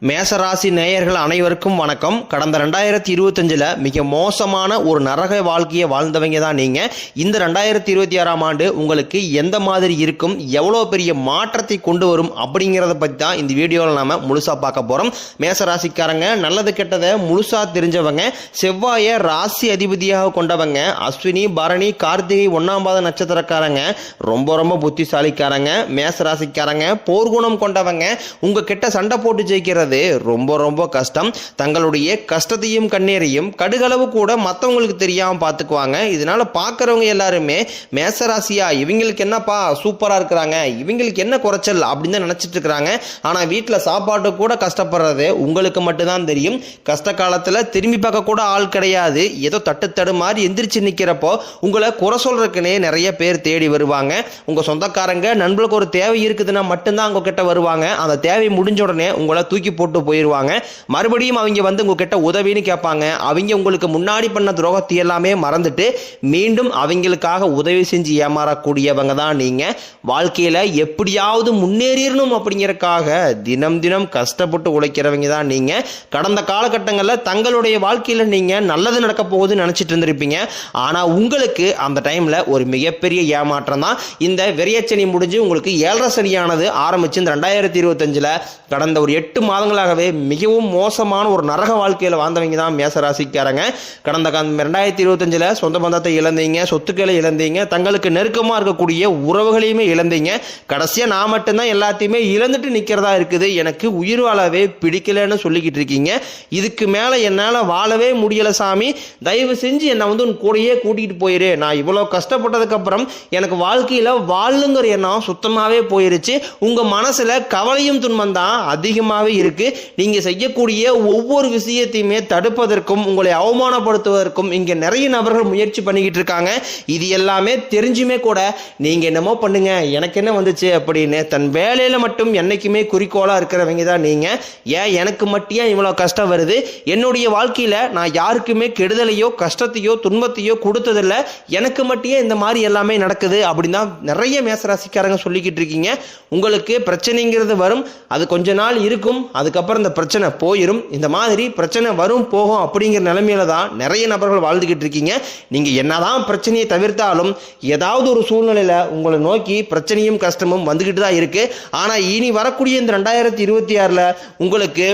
மேசராசி நேயர்கள் அனைவருக்கும் வணக்கம். கடந்த 2025 மிக மோசமான ஒரு நரக வாழ்க்கையை வாழ்ந்தவங்க தான் நீங்கள். இந்த 2026ஆம் ஆண்டு உங்களுக்கு எந்த மாதிரி இருக்கும், எவ்வளோ பெரிய மாற்றத்தை கொண்டு வரும் அப்படிங்கிறத பற்றி தான் இந்த வீடியோவில் நாம் முழுசாக பார்க்க போகிறோம். மேசராசிக்காரங்க நல்லது கெட்டதை முழுசாக தெரிஞ்சவங்க, செவ்வாயை ராசி அதிபதியாக கொண்டவங்க, அஸ்வினி பரணி கார்த்திகை 1ஆம் பாத நட்சத்திரக்காரங்க, ரொம்ப புத்திசாலிக்காரங்க. மேசராசிக்காரங்க போர்க்குணம் கொண்டவங்க. உங்கள் கிட்ட சண்டை போட்டு ஜெயிக்கிறது ரொம்ப கஷ்டம். தங்களுடைய கஷ்டத்தையும் கண்ணீரையும் கடுகளவு கூட மற்றவங்களுக்கு தெரியாம பார்த்துக்குவாங்க. இதனால பார்க்குறவங்க எல்லாருமே மேசராசியா இவங்களுக்கு என்னப்பா சூப்பரா இருக்கிறாங்க, இவங்களுக்கு என்ன குறைச்சல் அப்படின்னு தான் நினைச்சிட்டு இருக்கிறாங்க. ஆனா வீட்டில் சாப்பாட்டு கூட கஷ்டப்படுறது உங்களுக்கு மட்டும்தான் தெரியும். கஷ்ட காலத்துல திரும்பி பார்க்க கூட ஆள் கிடையாது. ஏதோ தட்டு மாதிரி எந்திரிச்சு நிற்கிறப்போ உங்களை குறை சொல்றதுக்குன்னே நிறைய பேர் தேடி வருவாங்க. உங்க சொந்தக்காரங்க நண்பர்களுக்கு ஒரு தேவை இருக்குதுன்னா மட்டும்தான் உங்க கிட்ட வருவாங்க. அந்த தேவை முடிஞ்ச உடனே உங்களை தூக்கி போட்டு போயிடுவாங்க. மறுபடியும் அவங்க வந்து உங்ககிட்ட உதவின்னு கேட்பாங்க. அவங்க உங்களுக்கு முன்னாடி பண்ண துரோகத்தை எல்லாமே மறந்துட்டு மீண்டும் அவங்களுக்காக உதவி செஞ்சு ஏமாறக்கூடியவங்க தான் நீங்க. வாழ்க்கையில எப்படியாவது முன்னேறிடணும் அப்படிங்கறக்காக தினம் கஷ்டப்பட்டு உழைக்கிறவங்க தான் நீங்க. கடந்த காலகட்டங்களில் தங்களுடைய வாழ்க்கையில நீங்க நல்லது நடக்க போகுதுன்னு நினைச்சிட்டு இருந்திருப்பீங்க. ஆனா உங்களுக்கு அந்த டைம்ல ஒரு மிகப்பெரிய ஏமாற்றம் தான். இந்த விரையச்சனி முடிஞ்சு உங்களுக்கு 7.5 சனியானது ஆரம்பிச்சு இந்த 2025 கடந்த ஒரு 8 மாதங்களாகவே மிகவும் மோசமான ஒரு நரக வாழ்க்கையில் வாழ்ந்தவங்க தான் மேசராசிக்காரங்க. கடந்த 2025 சொந்த பந்தத்தை இழந்தீங்க, சொத்துக்களை இழந்தீங்க, தங்களுக்கு நெருக்கமாக இருக்கக்கூடிய உறவுகளையுமே இழந்தீங்க. கடைசியாக நான் மட்டும்தான் எல்லாத்தையுமே இழந்துட்டு நிற்கிறதா இருக்குது, எனக்கு உயிர் வாழவே பிடிக்கலன்னு சொல்லிக்கிட்டு இருக்கீங்க. இதுக்கு மேலே என்னால் வாழவே முடியலை சாமி, தயவு செஞ்சு என்னை வந்து உன் கூடையே கூட்டிகிட்டு போயிரு. நான் இவ்வளோ கஷ்டப்பட்டதுக்கப்புறம் எனக்கு வாழ்க்கையில் வாழுங்கிற எண்ணம் சுத்தமாகவே போயிருச்சு. உங்கள் மனசில் கவலையும் துன்பம் தான் அதிகமாகவே இருக்கு. நீங்க செய்யக்கூடிய ஒவ்வொரு விஷயத்தையுமே தடுப்பதற்கும் உங்களை அவமானப்படுத்துவதற்கும் இங்க நிறைய நபர்கள் முயற்சி பண்ணிக்கிட்டு இருக்காங்க. இது எல்லாமே தெரிஞ்சுமே கூட நீங்க என்னமோ பண்ணுங்க, எனக்கு என்ன வந்துச்சு அப்படின்னு தன் வேலையில மட்டும் என்னைக்குமே குறிக்கோளா இருக்கிறவங்க தான் நீங்க. ஏன் எனக்கு மட்டும் இவ்வளவு கஷ்டம் வருது, என்னுடைய வாழ்க்கையில நான் யாருக்குமே கெடுதலையோ கஷ்டத்தையோ துன்பத்தையோ கொடுத்ததில்லை, எனக்கு மட்டும் இந்த மாதிரி எல்லாமே நடக்குது அப்படின்னு தான் நிறைய மேசராசிக்காரங்க சொல்லிக்கிட்டு இருக்கீங்க. உங்களுக்கு பிரச்சனைங்கிறது வரும், அது கொஞ்ச நாள் இருக்கும், அதுக்கப்புறம் இந்த பிரச்சனை போயிடும். இந்த மாதிரி பிரச்சனை வரும் போகும் அப்படிங்கிற நிலைமையில தான் நிறைய நபர்கள் வாழ்ந்துகிட்டு இருக்கீங்க. நீங்க என்னதான் பிரச்சனையை தவிர்த்தாலும் ஏதாவது ஒரு சூழ்நிலையில உங்களை நோக்கி பிரச்சனையும் கஷ்டமும் வந்துகிட்டு தான் இருக்கு. ஆனா இனி வரக்கூடிய இந்த 2026 உங்களுக்கு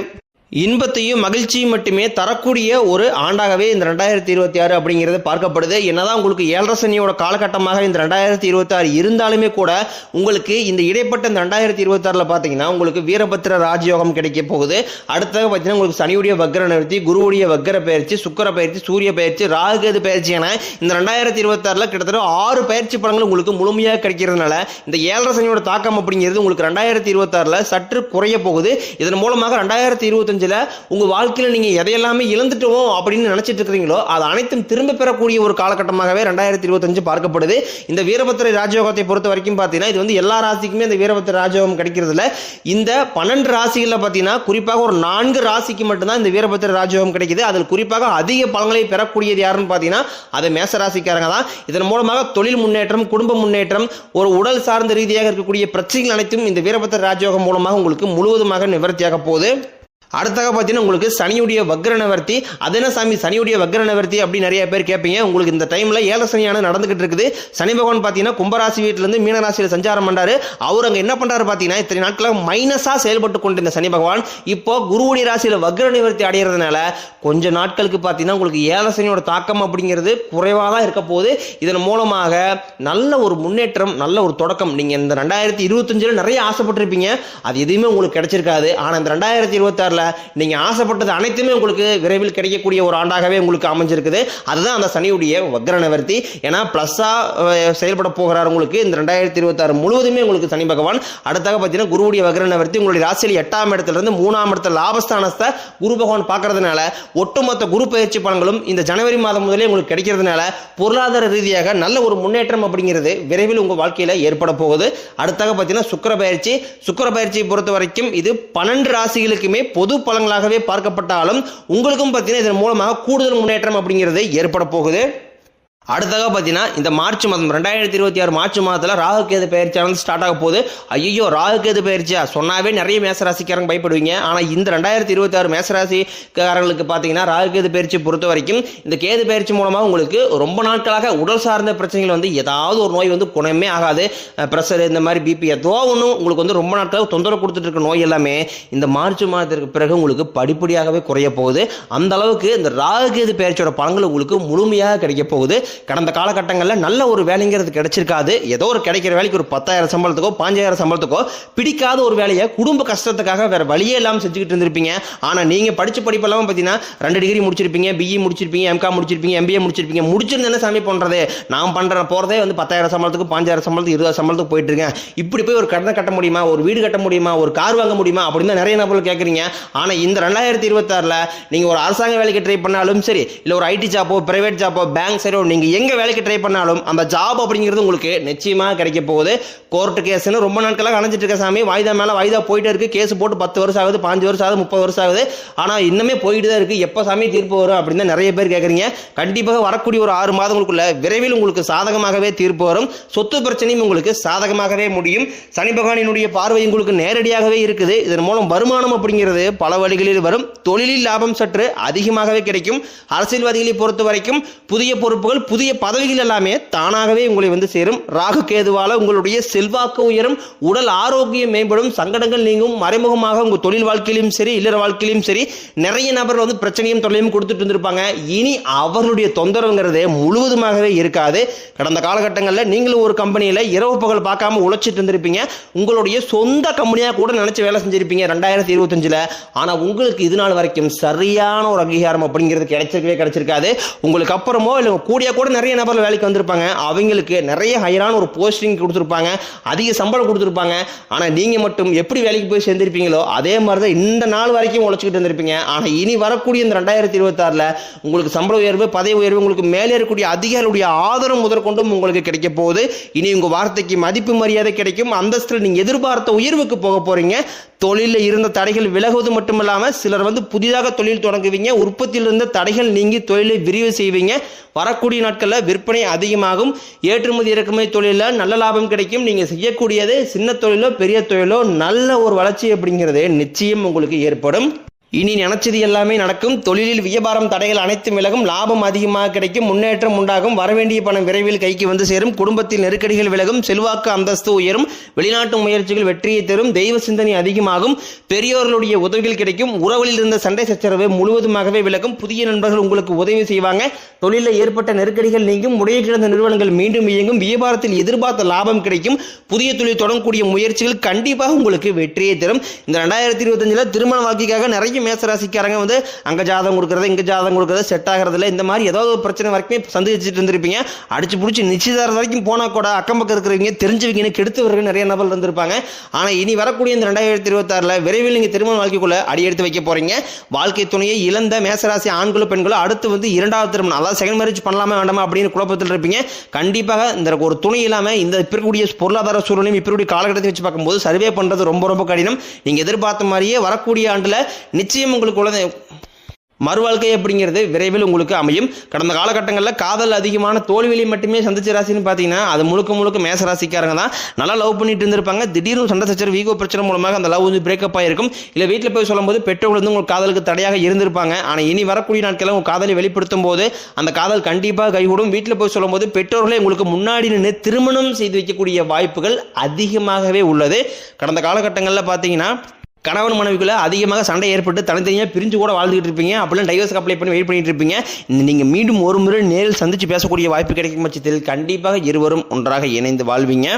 இன்பத்தையும் மகிழ்ச்சியும் மட்டுமே தரக்கூடிய ஒரு ஆண்டாகவே இந்த 2026 அப்படிங்கிறது பார்க்கப்படுது. என்னதான் உங்களுக்கு 7.5 சனியோட காலகட்டமாக இந்த 2026 இருந்தாலுமே கூட உங்களுக்கு இந்த இடைப்பட்ட இந்த 2026 பார்த்தீங்கன்னா உங்களுக்கு வீரபத்திர ராஜயோகம் கிடைக்க போகுது. அடுத்தது பார்த்தீங்கன்னா உங்களுக்கு சனியுடைய வக்ர நிவர்த்தி, குருவுடைய வக்ர பயிற்சி, சுக்கிர பயிற்சி, சூரிய பயிற்சி, ராகுகேது பயிற்சி என இந்த 2026 கிட்டத்தட்ட 6 பயிற்சி பலன்கள் உங்களுக்கு முழுமையாக கிடைக்கிறதுனால இந்த 7.5 சனியோட தாக்கம் அப்படிங்கிறது உங்களுக்கு 2026 சற்று குறைய போகுது. இதன் மூலமாக 2025 உங்க வாழ்க்கையில நீங்க எதையெல்லாமே இழந்துட்டோம் அப்படின்னு நினைச்சிட்டு இருக்கீங்களோ அது அனைத்தும் திரும்ப பெறக்கூடிய ஒரு காலகட்டமாகவே 2025 பார்க்கப்படுது. இந்த வீரபத்திர ராஜயோகத்தை பொறுத்த வரைக்கும் பார்த்தீங்கன்னா இது வந்து எல்லா ராசிக்குமே இந்த வீரபத்திர ராஜயோகம் கிடைக்கிறதுல இந்த 12 ராசிகளில் பார்த்தீங்கன்னா குறிப்பாக ஒரு 4 ராசிக்கு மட்டும்தான் இந்த வீரபத்திர ராஜயோகம் கிடைக்குது. அதில் குறிப்பாக அதிக பலன்களை பெறக்கூடியது யாருன்னு பார்த்தீங்கன்னா அது மேசராசிக்காரங்க தான். இதன் மூலமாக தொழில் முன்னேற்றம், குடும்ப முன்னேற்றம், ஒரு உடல் சார்ந்த ரீதியாக இருக்கக்கூடிய பிரச்சனைகள் அனைத்தும் இந்த வீரபத்திர ராஜயோகம் மூலமாக உங்களுக்கு முழுவதுமாக நிவர்த்தியாக போகுது. அடுத்தாக பார்த்தீங்கன்னா உங்களுக்கு சனியுடைய வக்ர நிவர்த்தி. அது என்ன சாமி சனியுடைய வக்ர நிவர்த்தி அப்படி நிறைய பேர் கேட்பீங்க. உங்களுக்கு இந்த டைமில் 7 சனியான நடந்துகிட்டு இருக்குது. சனி பகவான் பார்த்தீங்கன்னா கும்பராசி வீட்டிலேருந்து மீனராசியில் சஞ்சாரம் பண்ணுறாரு. அவர் அங்கே என்ன பண்ணுறாரு பார்த்தீங்கன்னா இத்தனை நாட்களாக மைனஸாக செயல்பட்டு கொண்டிருந்த சனி பகவான் இப்போ குருவுடைய ராசியில் வக்ர நிவர்த்தி அடைகிறதுனால கொஞ்ச நாட்களுக்கு பார்த்தீங்கன்னா உங்களுக்கு 7 சனியோட தாக்கம் அப்படிங்கிறது குறைவாக தான் இருக்க போகுது. இதன் மூலமாக நல்ல ஒரு முன்னேற்றம், நல்ல ஒரு தொடக்கம். நீங்கள் இந்த 2025 நிறைய ஆசைப்பட்டிருப்பீங்க, அது எதுவுமே உங்களுக்கு கிடைச்சிருக்காது. ஆனால் இந்த 2026 நீங்க ஆசைப்பட்டது அனைத்துமே உங்களுக்கு விரைவில் கிடைக்கக்கூடிய ஒரு ஆண்டாகவே உங்களுக்கு அமைஞ்சிருக்குது. அதுதான் அந்த சனியுடைய வக்ர நிவர்த்தி. ஏன்னா பிளஸ்ஸா செயல்பட போகிறார் உங்களுக்கு இந்த 2026 முழுவதுமே உங்களுக்கு சனி பகவான். அடுத்தாக பார்த்தீங்கன்னா குருவுடைய வக்ர நிவர்த்தி உங்களுடைய ராசியில் 8ஆம் இடத்துல இருந்து 3ஆம் இடத்துல லாபஸ்தானத்தை குரு பகவான் பார்க்கறதுனால ஒட்டுமொத்த குரு பயிற்சி பலன்களும் இந்த ஜனவரி மாதம் முதலே உங்களுக்கு கிடைக்கிறதுனால பொருளாதார ரீதியாக நல்ல ஒரு முன்னேற்றம் அப்படிங்கிறது விரைவில் உங்க வாழ்க்கையில ஏற்பட போகுது. அடுத்தாக பார்த்தீங்கன்னா சுக்கிர பயிற்சி. சுக்கிர பயிற்சியை பொறுத்த வரைக்கும் இது 12 ராசிகளுக்குமே பொது பலன்களாகவே பார்க்கப்பட்டாலும் உங்களுக்கும் பார்த்தீங்கன்னா இதன் மூலமாக கூடுதல் முன்னேற்றம் அப்படிங்கிறது ஏற்பட போகுது. அடுத்ததாக பார்த்தீங்கன்னா இந்த மார்ச் மாதம் 2026 மார்ச் மாதத்தில் ராகுகேது பயிற்சியானது ஸ்டார்ட் ஆக போகுது. ஐயோ ராகுகேது பயிற்சியா சொன்னாவே நிறைய மேசராசிக்காரங்க பயப்படுவீங்க. ஆனால் இந்த 2026 மேசராசிக்காரங்களுக்கு பார்த்தீங்கன்னா ராகுகேது பயிற்சி பொறுத்த வரைக்கும் இந்த கேது பயிற்சி மூலமாக உங்களுக்கு ரொம்ப நாட்களாக உடல் சார்ந்த பிரச்சனைகள் வந்து ஏதாவது ஒரு நோய் வந்து குணமே ஆகாது, ப்ரெஷர் இந்த மாதிரி பிபி ஏதோ ஒன்று உங்களுக்கு வந்து ரொம்ப நாட்களாக தொந்தரவு கொடுத்துட்டு இருக்க நோய் எல்லாமே இந்த மார்ச் மாதத்திற்கு பிறகு உங்களுக்கு படிப்படியாகவே குறைய போகுது. அந்த அளவுக்கு இந்த ராகுகேது பயிற்சியோட பலன்கள் உங்களுக்கு முழுமையாக கிடைக்க போகுது. கடந்த காலகட்டங்களில் நல்ல ஒரு வேலைங்கிறது கிடைச்சிருக்காது. ஏதோ ஒரு கிடைக்கிற வேலைக்கு ஒரு 10,000 சம்பளத்துக்கோ 5,000 சம்பளத்துக்கோ பிடிக்காத ஒரு வேலையை குடும்ப கஷ்டத்துக்காக வேற வழியே இல்லாமல் செஞ்சுக்கிட்டு இருந்திருப்பீங்க. ஆனால் நீங்கள் படித்த படிப்பெல்லாம் பார்த்தீங்கன்னா 2 டிகிரி முடிச்சிருப்பீங்க, பிஇ முடிச்சிருப்பீங்க, எம்காம் முடிச்சிருப்பீங்க, எம்பிஏ முடிச்சிருப்பீங்க. முடிச்சிருந்து என்ன சாமி பண்ணுறது, நான் பண்ணுற போகிறதே வந்து 10,000 சம்பளத்துக்கு 5,000 சம்பளத்துக்கு 20,000 சம்பளத்துக்கு போயிட்டு இருக்கேன். இப்படி போய் ஒரு கடனை கட்ட முடியுமா, ஒரு வீடு கட்ட முடியுமா, ஒரு கார் வாங்க முடியுமா அப்படின்னு தான் நிறைய நபர்கள் கேட்குறீங்க. ஆனால் இந்த 2026 நீங்கள் ஒரு அரசாங்க வேலைக்கு ட்ரை பண்ணாலும் சரி, இல்லை ஒரு ஐடி ஜாப்போ பிரைவேட் ஜாப்போ பேங்க் சைடோ நீங்கள் எங்க வேலைக்கு ட்ரை பண்ணாலும் அந்த ஜாப் அப்படிங்கிறது உங்களுக்கு நிச்சயமாக கிடைக்க போகுது. கோர்ட்டு கேஸ்னு ரொம்ப நாட்களாக அலைஞ்சிட்டு இருக்க சாமி, வாய்தா மேலே வாய்தா போயிட்டே இருக்கு. கேஸ் போட்டு 10 வருஷம் ஆகுது, 5 வருஷம் ஆகுது, 30 வருஷம் ஆகுது. ஆனால் இன்னுமே போயிட்டு தான் இருக்கு. எப்போ சாமி தீர்ப்பு வரும் அப்படின்னு தான் நிறைய பேர் கேட்குறீங்க. கண்டிப்பாக வரக்கூடிய ஒரு 6 மாதங்களுக்குள்ள விரைவில் உங்களுக்கு சாதகமாகவே தீர்ப்பு வரும். சொத்து பிரச்சனையும் உங்களுக்கு சாதகமாகவே முடியும். சனி பகவானினுடைய பார்வை உங்களுக்கு நேரடியாகவே இருக்குது. இதன் மூலம் வருமானம் அப்படிங்கிறது பல வழிகளில் வரும். தொழிலில் லாபம் சற்று அதிகமாகவே கிடைக்கும். அரசியல்வாதிகளை பொறுத்த வரைக்கும் புதிய பொறுப்புகள் புதிய பதவிகள் எல்லாமே தானாகவே உங்களை வந்து சேரும். ராகு கேதுவால உங்களுடைய செல்வாக்கு உயரும், உடல் ஆரோக்கியம் மேம்படும், சங்கடங்கள் நீங்கும். மறைமுகமாக உங்க தொழில் வாழ்க்கையிலும் சரி இல்லற வாழ்க்கையிலும் சரி நிறைய நபர்கள் வந்து பிரச்சனையும் தொல்லையும் கொடுத்துட்டு இருந்திருப்பாங்க. இனி அவர்களுடைய தொந்தரவுங்கிறதே முழுவதுமாகவே இருக்காது. கடந்த காலகட்டங்களில் நீங்களும் ஒரு கம்பெனியில் இரவு பகல் பார்க்காம உழைச்சிட்டு இருந்திருப்பீங்க. உங்களுடைய சொந்த கம்பெனியாக கூட நினைச்சு வேலை செஞ்சிருப்பீங்க 2025. ஆனால் உங்களுக்கு இது நாள் வரைக்கும் சரியான ஒரு அங்கீகாரம் அப்படிங்கிறது கிடைச்சிருக்காது. உங்களுக்கு அப்புறமோ இல்லை கூடிய கூட நிறைய நபர்கள் வேலைக்கு வந்திருப்பாங்க. அவங்களுக்கு நிறைய ஹையரான ஒரு போஸ்டிங் கொடுத்துருப்பாங்க, அதிக சம்பளம் கொடுத்துருப்பாங்க. ஆனால் நீங்கள் மட்டும் எப்படி வேலைக்கு போய் சேர்ந்திருப்பீங்களோ அதே மாதிரி தான் இந்த நாள் வரைக்கும் உழைச்சிக்கிட்டு இருந்திருப்பீங்க. ஆனால் இனி வரக்கூடிய இந்த 2026 உங்களுக்கு சம்பள உயர்வு, பதவி உயர்வு, உங்களுக்கு மேலே இருக்கக்கூடிய அதிகாரிகளுடைய ஆதரவு முதற்கொண்டும் உங்களுக்கு கிடைக்க போகுது. இனி உங்கள் வார்த்தைக்கு மதிப்பு மரியாதை கிடைக்கும். அந்தஸ்தில் நீங்கள் எதிர்பார்த்த உயர்வுக்கு போக போறீங்க. தொழிலில் இருந்த தடைகள் விலகுவது மட்டுமில்லாமல் சிலர் வந்து புதிதாக தொழில் தொடங்குவீங்க. உற்பத்தியில் இருந்த தடைகள் நீங்கி தொழிலை விரிவு செய்வீங்க. வரக்கூடிய நாட்களில் விற்பனை அதிகமாகும். ஏற்றுமதி இறக்குமதி தொழிலில் நல்ல லாபம் கிடைக்கும். நீங்கள் செய்யக்கூடியது சின்ன தொழிலோ பெரிய தொழிலோ நல்ல ஒரு வளர்ச்சி அப்படிங்கிறது நிச்சயம் உங்களுக்கு ஏற்படும். இனி நினைச்சது எல்லாமே நடக்கும். தொழிலில் வியாபாரம் தடைகள் அனைத்தும் விலகும். லாபம் அதிகமாக கிடைக்கும். முன்னேற்றம் உண்டாகும். வரவேண்டிய பணம் விரைவில் கைக்கு வந்து சேரும். குடும்பத்தில் நெருக்கடிகள் விலகும். செல்வாக்கு அந்தஸ்து உயரும். வெளிநாட்டு முயற்சிகள் வெற்றியை தரும். தெய்வ சிந்தனை அதிகமாகும். பெரியோர்களுடைய உதவிகள் கிடைக்கும். உறவுகளில் இருந்த சண்டை சச்சரவு முழுவதுமாகவே விலகும். புதிய நண்பர்கள் உங்களுக்கு உதவி செய்வாங்க. தொழிலில் ஏற்பட்ட நெருக்கடிகள் நீங்கும். முறையை கிடந்த நிறுவனங்கள் மீண்டும் இயங்கும். வியாபாரத்தில் எதிர்பார்த்த லாபம் கிடைக்கும். புதிய தொழில் தொடங்கக்கூடிய முயற்சிகள் கண்டிப்பாக உங்களுக்கு வெற்றியை தரும். இந்த 2025 திருமண வாழ்க்கைக்காக நிறைய மேசராசிக்காரங்க வந்து அங்க ஜாதகம் கொடுக்கறது இங்க ஜாதகம் கொடுக்கறது செட் ஆகிறது இல்லை, இந்த மாதிரி ஏதாவது ஒரு பிரச்சனை வரைக்கும் சந்திச்சுட்டு இருந்திருப்பீங்க. அடிச்சு பிடிச்சி நிச்சயதாரம் வரைக்கும் போனா கூட அக்கம் பக்கம் இருக்கிறவங்க தெரிஞ்சவங்க கெடுத்தவர்கள் நிறைய நபர்கள் இருந்திருப்பாங்க. ஆனா இனி வரக்கூடிய இந்த 2026 விரைவில் நீங்க திருமண வாழ்க்கைக்குள்ள அடி எடுத்து வைக்க போறீங்க. வாழ்க்கை துணையை இழந்த மேசராசி ஆண்களோ பெண்களோ அடுத்து வந்து 2வது திருமணம், அதாவது செகண்ட் மேரேஜ் பண்ணலாமா வேண்டாமா அப்படின்னு குழப்பத்தில் இருப்பீங்க. கண்டிப்பாக இந்த ஒரு துணை இல்லாம இந்த இருக்கக்கூடிய பொருளாதார சூழ்நிலையும் இப்படி காலகட்டத்தை வச்சு பார்க்கும்போது சர்வே பண்றது ரொம்ப ரொம்ப கடினம். நீங்க எதிர்பார்த்த மாதிரியே வரக்கூடிய ஆண்டுல நிச்சயம் உங்களுக்கு குழந்தை மறுவாழ்க்கை அப்படிங்கிறது விரைவில் உங்களுக்கு அமையும். கடந்த காலகட்டங்களில் காதல் அதிகமான தோல்வியை மட்டுமே சந்திச்ச ராசின்னு பார்த்தீங்கன்னா அது முழுக்க மேசராசிக்காரங்க தான். நல்லா லவ் பண்ணிட்டு இருந்திருப்பாங்க. திடீர்னு சண்டை சச்சரவு வீகோ பிரச்சனை மூலமாக அந்த லவ் வந்து பிரேக்கப் ஆகிருக்கும். இல்லை வீட்டில் போய் சொல்லும்போது பெற்றோர்கள் வந்து உங்களுக்கு காதலுக்கு தடையாக இருந்திருப்பாங்க. ஆனால் இனி வரக்கூடிய நாட்களில் உங்கள் காதலை வெளிப்படுத்தும் போது அந்த காதல் கண்டிப்பாக கைகூடும். வீட்டில் போய் சொல்லும்போது பெற்றோர்களே உங்களுக்கு முன்னாடி நின்று திருமணம் செய்து வைக்கக்கூடிய வாய்ப்புகள் அதிகமாகவே உள்ளது. கடந்த காலகட்டங்களில் பார்த்தீங்கன்னா கணவன் மனைவிக்குள்ள அதிகமாக சண்டை ஏற்பட்டு தனித்தனியாக பிரிஞ்சு கூட வாழ்ந்துகிட்டு இருப்பீங்க. அப்படிலாம் டைவர்ஸ் அப்ளை பண்ணி வெயிட் பண்ணிட்டு இருப்பீங்க. நீங்கள் மீண்டும் ஒரு முறை நேரில் சந்திச்சு பேசக்கூடிய வாய்ப்பு கிடைக்கும் பட்சத்தில் கண்டிப்பாக இருவரும் ஒன்றாக இணைந்து வாழ்வீங்க.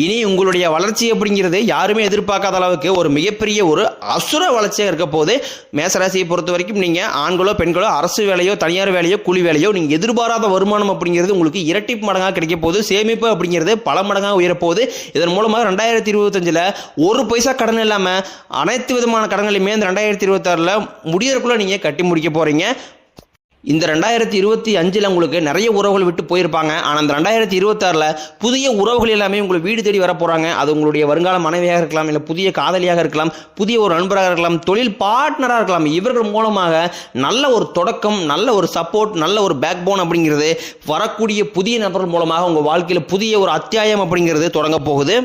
இனி உங்களுடைய வளர்ச்சி அப்படிங்கிறது யாருமே எதிர்பார்க்காத அளவுக்கு ஒரு மிகப்பெரிய ஒரு அசுர வளர்ச்சியாக இருக்க போது. மேசராசியை பொறுத்த வரைக்கும் நீங்கள் ஆண்களோ பெண்களோ அரசு வேலையோ தனியார் வேலையோ கூலி வேலையோ நீங்கள் எதிர்பாராத வருமானம் அப்படிங்கிறது உங்களுக்கு இரட்டிப்பு மடங்காக கிடைக்க போது. சேமிப்பு அப்படிங்கிறது பல மடங்காக உயரப்போகுது. இதன் மூலமாக 2025 ஒரு பைசா கடன் இல்லாமல் அனைத்து விதமான கடன்களையுமே இந்த 2026 முடியறதுக்குள்ள நீங்கள் கட்டி முடிக்க போகிறீங்க. இந்த 2025 உங்களுக்கு நிறைய உறவுகள் விட்டு போயிருப்பாங்க. ஆனால் இந்த 2026 புதிய உறவுகள் எல்லாமே உங்களுக்கு வீடு தேடி வர போகிறாங்க. அது உங்களுடைய வருங்கால மனைவியாக இருக்கலாம், இல்லை புதிய காதலியாக இருக்கலாம், புதிய ஒரு நண்பராக இருக்கலாம், தொழில் பார்ட்னராக இருக்கலாம். இவர்கள் மூலமாக நல்ல ஒரு தொடக்கம், நல்ல ஒரு சப்போர்ட், நல்ல ஒரு பேக் போன் அப்படிங்கிறது வரக்கூடிய புதிய நபர்கள் மூலமாக உங்கள் வாழ்க்கையில் புதிய ஒரு அத்தியாயம் அப்படிங்கிறது தொடங்க போகுது.